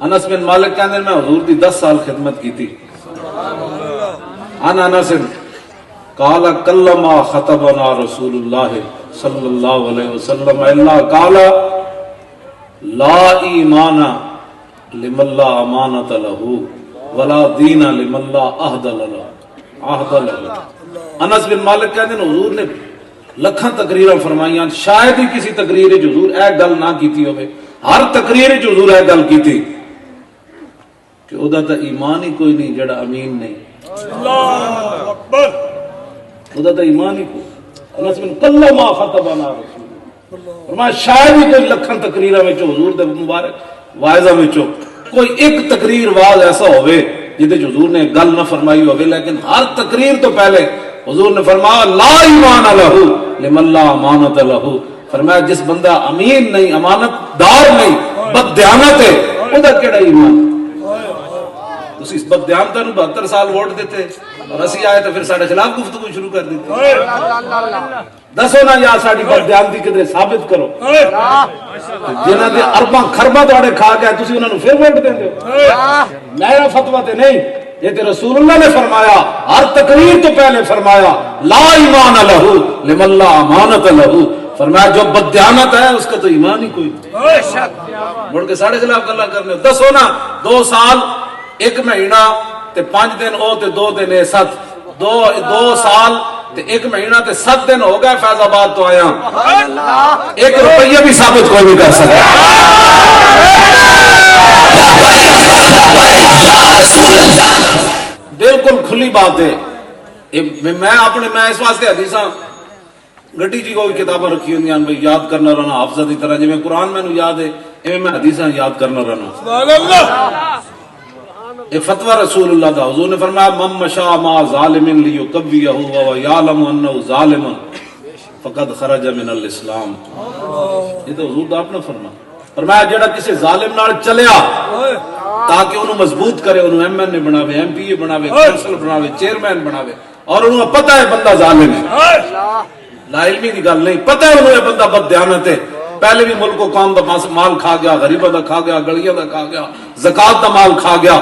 انس بن مالک کہندے میں حضور دی 10 سال خدمت کی تھی. ان انس قال کلما خطبنا رسول اللہ صلی اللہ علیہ وسلم الا قال لا ایمان لمن لا امانۃ له ولا دین لمن لا عہد له. انس بن مالک کہندے نے حضور نے لکھاں تقریراں فرمائیاں، شاید ہی کسی تقریر وچ حضور اے گل نہ کیتی ہوے. ہر تقریر وچ حضور اے گل کیتی کہ او دا تے ایمان ہی کوئی نہیں جڑا امین نہیں. اللہ اکبر. او دا تے ایمان ہی کوئی. انس بن کلما خطبنا رسول فرمایا شاید ہی کوئی لکھاں تقریراں وچ حضور دے مبارک واعظاں وچ کوئی ایک تقریر واز ایسا ہوئے جدے حضور نے گل نہ فرمائی ہوئے، لیکن ہر تقریر تو پہلے حضور نے فرمایا لا ایمان لہ لمن لا امانۃ لہ. فرمایا جس بندہ امین نہیں، امانت دار نہیں، بد دیانت ہے، او دا کیڑا ایمان. تسی اس بد دیانتاں نوں 72 سال ووٹ دیتے اور اسی آئے تو پھر ساڈے خلاف گفتگو شروع کر دیتے. دسو نا یا ساڈی بد دیانتی کدھر ثابت کرو. جنہاں دے ارباں خرباں تواڈے کھا گیا تسی انہاں نوں پھر ووٹ دیندے ہو. میرا فتویٰ تے نہیں، یہ تے رسول اللہ نے فرمایا، ہر تقریر تو پہلے فرمایا لا ایمان لہ لمن لا امانۃ لہ. فرمایا جو بددیانت ہے اس کا تو ایمان ہی کوئی نہیں. مڑ کے ساڑھے خلاف گلا کرنے. دسو نا 2 سال 1 مہینہ تے 5 دن او تے 2 دن 7 2 سال تے 1 مہینہ تے 7 دن ہو گئے فیض آباد تو آیا. 1 روپیہ بھی ثابت کوئی نہیں کر سکتا. بالکل کھلی بات ہے. میں اس واسطے حدیثاں گڈی جی کوئی کتاباں رکھی ہوندیاں بھئی یاد کرنا رہنا حافظہ دی طرح. جویں قرآن مینوں یاد ہے ایویں میں حدیثاں یاد کرنا رہنا. سبحان اللہ. یہ فتویٰ رسول اللہ دا. حضور نے فرمایا من مشى مع ظالم لیقویہ وهو یعلم انه ظالم فقد خرج من الاسلام. یہ تو حضور دا اپنا فرمایا جڑا کسی ظالم نال چلیا تاکہ انہوں مضبوط کرے، انہوں ایم این اے بناوے، ایم پی اے بناوے، کونسل بناوے، چیئرمین بناوے، اور انہوں پتہ ہے بندہ ظالم ہے، لا علمی دی گل نہیں، پتہ ہے انہوں بندہ بد دیانت ہے، پہلے بھی ملک و قوم دا مال کھا گیا، غریبہ دا کھا گیا، گلیاں دا کھا گیا، زکات دا مال کھا گیا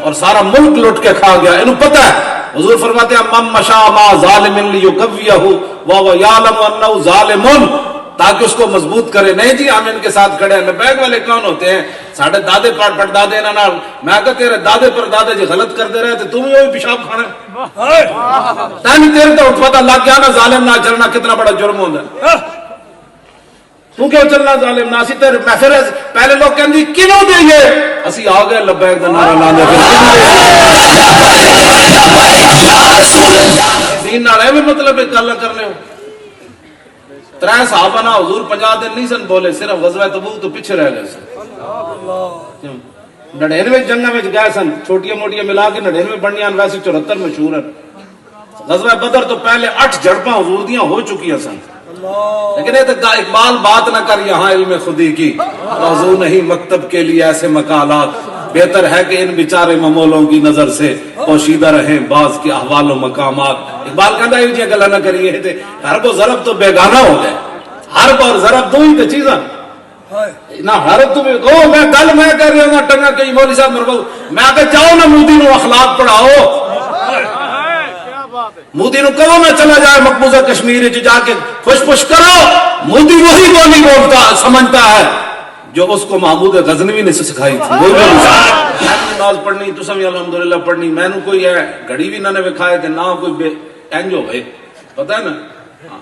اور سارا ملک لٹ کے کھا گیا، انہوں پتہ ہے. حضور فرماتے ہیں من مشى مع ظالم لیقویہ وهو یعلم انه ظالم، تاکہ اس کو مضبوط کرے. نہیں جی ہم ان کے ساتھ کھڑے ہیں. لبیک والے کون ہوتے ہیں؟ ساڑھے دادے پڑ دادے انہاں نال. میں کہا تیرے دادے پر دادے جی غلط کرتے رہے تو تم ہی وہی پیشاب کھانا. تاکہ تیرے تو پتہ لگ گیا نا ظالم نہ چلنا کتنا بڑا جرم ہوتا ہے. تو کیوں چلنا ظالم نہ سی تیرے محفل. پہلے لوگ کہندے کینوں دئیے، اسی آ گئے لبیک دا نعرہ لاندے دین نال ایویں مطلب ہے گل کرنے ہو. 3 صحابہ نا حضور 50 دن نہیں سن بولے، صرف غزوہ تبوک تو پیچھے رہ گئے سن. 99 جنگاں وچ گئے سن، چھوٹیاں موٹیاں ملا کے 99 بنیاں، ویسے 74 مشہور ہیں. غزوہ بدر تو پہلے 8 جھڑپاں حضور دیاں ہو چکی سن. لیکن یہ تو اقبال بات نہ کر یہاں علم خودی کی، موضوع نہیں مکتب کے لیے ایسے مقالات، بہتر ہے کہ ان بیچارے ممولوں کی نظر سے پوشیدہ رہیں بعض کے احوال و مقامات. اقبال کہتا ہے یہ گلا نہ کریے، حرب و ضرب تو بیگانہ ہو گئے. حرب اور ضرب دو ہی تو چیزاں نہ. حرب تو میں گل میں کر رہا ہوں ٹنگا کہ مولوی صاحب مرغو میں آگے جاؤ نا مودی نو اخلاق پڑھاؤ. مودی نو کہو میں چلا جائے مقبوضہ کشمیر جا کے خوش پش کرو. مودی وہی بولی بولتا سمجھتا ہے جو اس کو محمود غزنوی نے سکھائی تھی. وہی بولی نماز پڑھنی تساں بھی الحمدللہ پڑھنی. میں نے کوئی ہے گھڑی بھی نہ نے وکھائے تے نہ کوئی انج ہوئے. پتہ ہے نا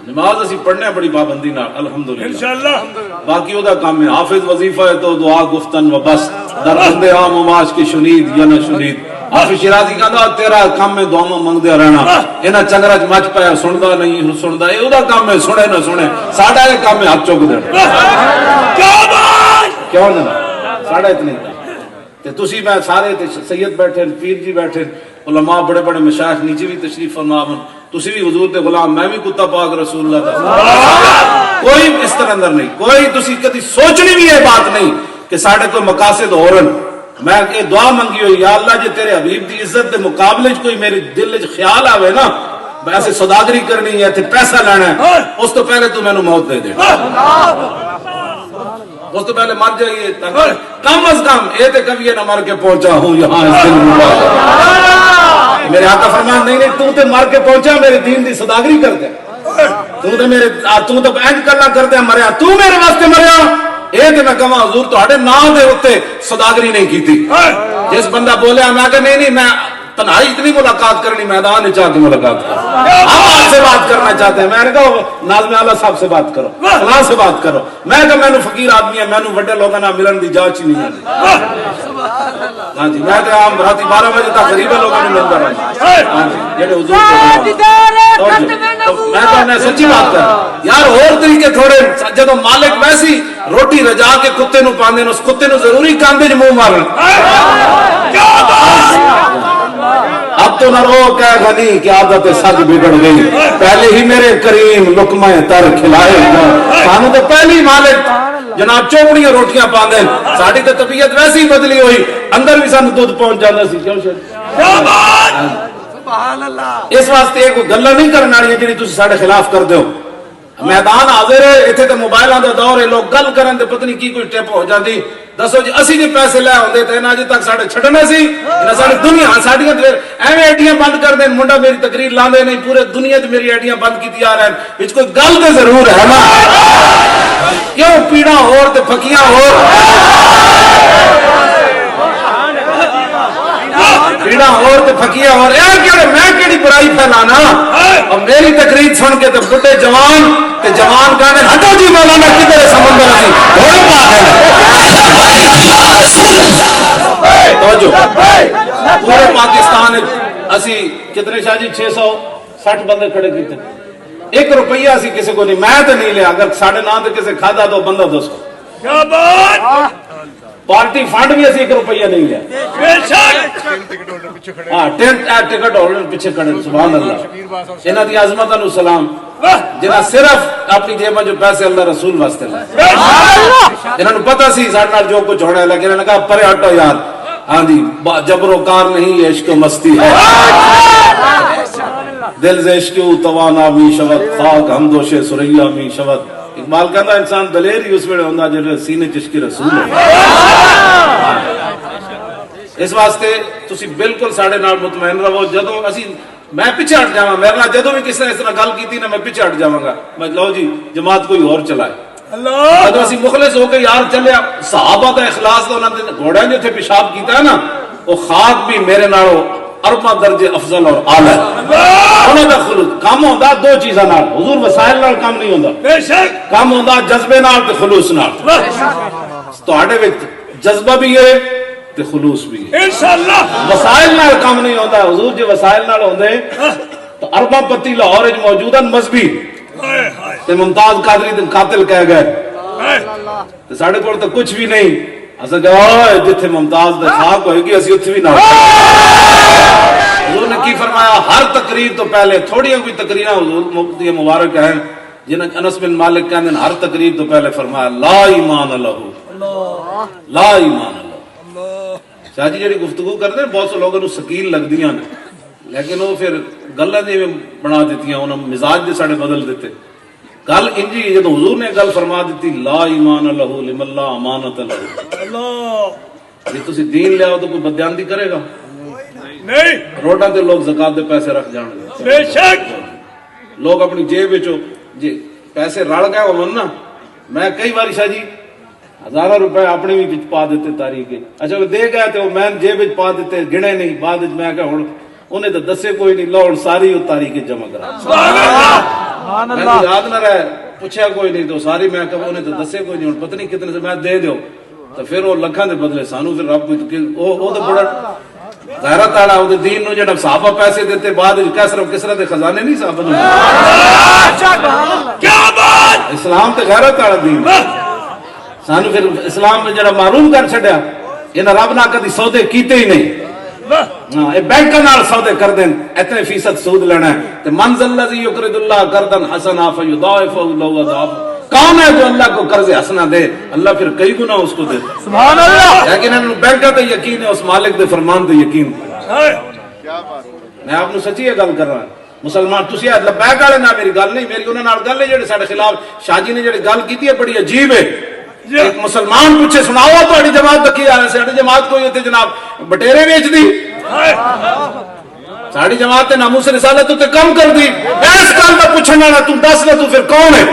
نماز اسی پڑھنے بڑی پابندی نال الحمدللہ انشاءاللہ. باقی او دا کام ہے حافظ وظیفہ ہے تو دعا گفتن و بس در بند عام ماش کی شنید یا نہ شنید. حافظ شیرازی کہندا تیرا کام ہے دعاواں منگدے رہنا. انہاں چنگرا چ مچ پیا سندا نہیں سندا اے او دا کام ہے سنے نہ سنے. ساڈا اے کام ہے ہاتھ چوک دینا. کیوں نہ ساڈا اتنے تے تسی میں سارے سید بیٹھے پیر جی بیٹھے علماء بڑے بڑے مشائخ نیچے بھی تشریف فرما. تسی بھی حضور تے غلام میں بھی کتا پاک رسول اللہ کا. کوئی اس طرح اندر نہیں. کوئی تسی کدی سوچنی بھی یہ بات نہیں کہ ساڈے کوئی مقاصد ہورن. میں یہ دعا منگی ہوئی یا اللہ جی تیرے حبیب دی عزت دے مقابلے کوئی میرے دل وچ خیال آوے نا ایسے صداگری کرنی ہے تے پیسہ لینا ہے اس تو پہلے تو مینوں موت دے دے. اس تو پہلے مر جائیے کم از کم یہ تو کبھی نہ مر کے پہنچا ہوں یہاں اس دن میرے آقا فرمان نہیں تو تے مر کے پہنچا میرے دین دی صداگری کر دے تو اینج کرنا کر دے مریا تو میرے واسطے مریا اے تے میں کہاں حضور تہاڈے نام دے اوتے صداگری نہیں کیتی جس بندہ بولیا میں کہ نہیں میں تنہائی اتنی ملاقات کرنی میدان چاہ کے ملاقات کرو ہم آپ سے بات کرنا چاہتے ہیں میں نے کہا ناظم اعلیٰ صاحب سے بات کرو فلاں سے بات کرو میں کہ میں نے فقیر آدمی ہے میں نے وڈے لوگوں نہ ملن دی جانچ ہی نہیں آتی ہاں جی میں تو عام رات 12 بجے تک غریب لوگوں نے ملتا رہا ہاں جی جڑے حضور میں تو سچی بات کر یار اور طریقے تھوڑے جدو مالک ویسی روٹی رجا کے کتے نو پاندے اس کتے نو ضروری کاندے جو منہ مارن اب تو نہ رو کہے غنی کہ عادت سج بگڑ گئی پہلے ہی میرے کریم لقمہ تر کھلائے سانو تو پہلی مالک جناب چوپڑیاں روٹیاں پاندے ساڑی تو طبیعت ویسی ہی بدلی ہوئی اندر بھی سانو دودھ پہنچ جانا سی کیوں شاید اس واسطے کوئی گلا نہیں کرنا رہی جی تھی ساڑے خلاف کر دو میدان حاضر ہے اتنے تو موبائل کا دور ہے لوگ گل کرن تے پتہ نہیں کی کوئی ٹپ ہو جاتی دسو جی اسی جی پیسے لے ہوندے تے اج تک ساڈے چھڈنا سی انہاں ساری دنیا ساڈیاں تے ایویں ایڈیاں بند کر دین منڈا میری تقریر لاندے نہیں پورے دنیا تے میری ایڈیاں بند کیتی آ رہے ہیں وچ کوئی گل تے ضرور ہے نا کیوں پیڑا ہور تے پھکیاں ہور پیڑا ہور تے پھکیاں ہور اے کیڑے میں کیڑی برائی پھیلانا اور میری تقریر سن کے تے بڈھے جوان تے جوان کہنے ہٹو جی مولانا کدھر سمندر اسی گھوڑے پا گئے پورے پاکستان اسی کتنے شاہ جی 660 بندے کھڑے کیتے 1 روپیہ اسی کسی کو نہیں میں تو نہیں لیا اگر ساڑھے نام تے کسی کھادا تو بندہ 200 پارٹی فنڈ بھی اسی 1 روپیہ نہیں لیا ہاں ٹکٹ ہولڈر پیچھے کھڑے سبحان اللہ انہاں دی عظمت نو سلام جنہاں صرف اپنی جیب میں جو پیسے اللہ رسول واسطے لائے انہاں نو پتہ سی ساڈے نال جو کچھ ہونا ہے لیکن انہوں نے کہا پرے ہٹو یار ہاں جی جبر و کار نہیں عشق و مستی ہے دل سے عشق و توانا می شود خاک ہمدوش سریا می شود اقبال کہتا انسان دلیر ہی اس ویلے ہوندا جڑے سینے چشک رسول ہے اس واسطے تسی بالکل ساڑے نال مطمئن رہو جدوں اسی میں پیچھے ہٹ جاواں میرے نال جدوں بھی کسی نے اس طرح گل کیتی نا میں پیچھے ہٹ جاواں گا میں لو جی جماعت کوئی اور چلائے جدوں اسی مخلص ہو کے یار چلے صحابہ دا اخلاص دا انہاں دے گھوڑے نے تھے پیشاب کیتا ہے نا وہ خاک بھی میرے نالوں ارباں درجے افضل اور اعلی انہاں دا خلوص کام ہوندا 2 چیزاں نال حضور وسائل نال کام نہیں ہوندا بے شک کام ہوندا جذبے نال تے خلوص نال تواڈے وچ جذبہ بھی ہے تے خلوص بھی ہے انشاءاللہ وسائل نال کام نہیں ہوندا حضور جی وسائل نال ہوندے تو ارباں پتی لاہور وچ موجود ہیں مذہبی تے ممتاز قادری دے قاتل کہہ گئے تے ساڈے کول تو کچھ بھی نہیں اساں کہ اوئے جتھے ممتاز دے خاک ہوئے گی اسی اوتھے بھی نہ حضور نے کی فرمایا ہر تقریر تو پہلے تھوڑیاں بھی تقریراں حضور مفتی مبارک ہیں جنہاں انس بن مالک کہندے ہر تقریر تو پہلے فرمایا لا ایمان لہ لا ایمان لہ شاہ جی جڑی گفتگو کرتے ہیں بہت سے لوگوں کو سکیل لگدیاں نے لیکن وہ پھر گلاں دی بنا دیتیاں انہاں مزاج دے ساڈے بدل دیتے گل انجی جب حضور نے گل فرما دیتی لا ایمان لہ لمن لا امانت لہ اللہ یہ تسی دین لے آؤ تو کوئی بدیانتی کرے گا نہیں روڈاں تے لوگ زکات دے پیسے رکھ جان گے بے شک لوگ اپنی جیب وچوں جی پیسے رل گئے ہون نا میں کئی بار شاہ جی 1000 روپے اپنے بھی پا دیتے تاریخ اچھا وہ دے گئے تو میں جیب پا دیتے گنے نہیں بعد میں کہ ہوں انہیں تو دسے کوئی نہیں لو ساری وہ تاریخ جمع کرا میں یاد نہ رہے پوچھا کوئی نہیں تو ساری میں کہ انہیں تو دسے کوئی نہیں پتہ نہیں کتنے سے میں دے دیو تو پھر وہ لکھاں دے بدلے سانو پھر رب وہ تو بڑا غیرت والا وہ دین نو جڑا صحابہ پیسے دیتے بعد کسرا دے خزانے نہیں صحابہ نو کیا بات اسلام تے غیرت والا دین سانو پھر اسلام میں جڑا معروم کر چھڈیا انہاں رب نہ کدی سودے کیتے ہی نہیں ہاں اے بینک نال سودے کر دین اتنے فیصد سود لینا ہے تے من ذا الذی یقرض اللہ قرضا حسنا فیضاعفہ له اضعافا کون ہے جو اللہ کو قرض حسنا دے اللہ پھر کئی گنا اس کو دے سبحان اللہ لیکن انہوں بینک تے یقین ہے اس مالک دے فرمان تے یقین کیا بات میں آپ کو سچی یہ گل کر رہا ہوں مسلمان تسی لبیک والے نہ میری گل نہیں میری انہاں نال گل ہے جڑے ساڈے خلاف شاہ جی نے جڑی گل کیتی ہے بڑی عجیب ہے ایک مسلمان پوچھے سناؤ تھوڑی جماعت تکی آ ساری جماعت کوئی ہوتے جناب بٹیرے بیچ دی ساری جماعت نے ناموس رسالت تو کم کر دی اس کام کا پوچھنا نہ تو دس نہ تو پھر کون ہے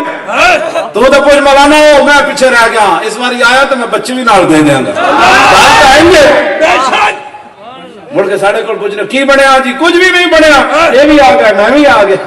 تو وہ پوچھ مولانا ہو میں پیچھے رہ گیا اس بار آیا تو میں بچے بھی نال دے دیا گا آئیں گے مڑ کے ساڑھے کو پوچھنا کی بنیا جی کچھ بھی نہیں بنیا یہ بھی آ گیا میں بھی آ گیا